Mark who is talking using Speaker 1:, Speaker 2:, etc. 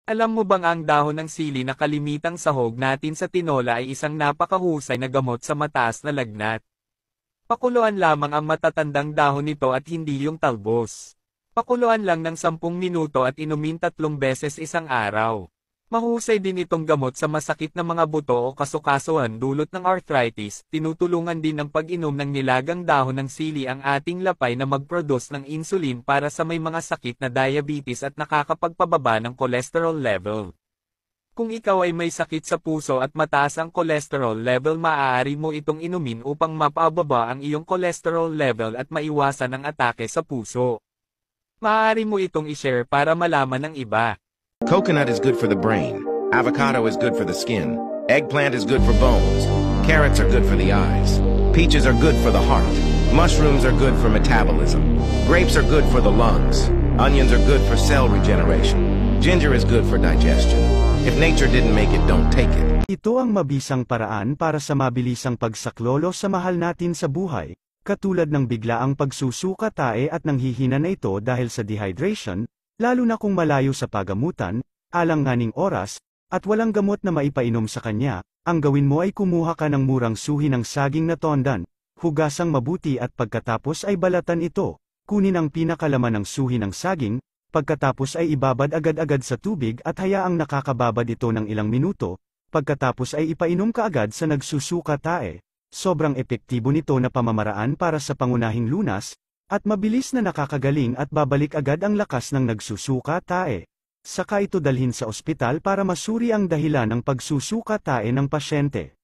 Speaker 1: Alam mo bang ang dahon ng sili na kalimitang sahog natin sa tinola ay isang napakahusay na gamot sa mataas na lagnat? Pakuluan lamang ang matatandang dahon nito at hindi yung talbos. Pakuluan lang ng 10 minuto at inumin 3 beses isang araw. Mahusay din itong gamot sa masakit na mga buto o kasukasuhan dulot ng arthritis. Tinutulungan din ng pag-inom ng nilagang dahon ng sili ang ating lapay na mag-produce ng insulin para sa may mga sakit na diabetes at nakakapagpababa ng cholesterol level. Kung ikaw ay may sakit sa puso at mataas ang cholesterol level, maaari mo itong inumin upang mapababa ang iyong cholesterol level at maiwasan ang atake sa puso. Maaari mo itong i-share para malaman ng iba.
Speaker 2: Coconut is good for the brain. Avocado is good for the skin. Eggplant is good for bones. Carrots are good for the eyes. Peaches are good for the heart. Mushrooms are good for metabolism. Grapes are good for the lungs. Onions are good for cell regeneration. Ginger is good for digestion. If nature didn't make it, don't take it.
Speaker 3: Ito ang mabisang paraan para sa mabilisang pagsaklolo sa mahal natin sa buhay, katulad ng biglaang pagsusuka tae at nanghihina na ito dahil sa dehydration, lalo na kung malayo sa pagamutan, alanganing oras, at walang gamot na maipainom sa kanya. Ang gawin mo ay kumuha ka ng murang suhi ng saging na tondan, hugasang mabuti at pagkatapos ay balatan ito. Kunin ang pinakalaman ng suhi ng saging, pagkatapos ay ibabad agad-agad sa tubig at hayaang nakakababad ito ng ilang minuto, pagkatapos ay ipainom ka agad sa nagsusuka tae. Sobrang epektibo nito na pamamaraan para sa pangunahing lunas, at mabilis na nakakagaling at babalik agad ang lakas ng nagsusuka tae. Saka ito dalhin sa ospital para masuri ang dahilan ng pagsusuka tae ng pasyente.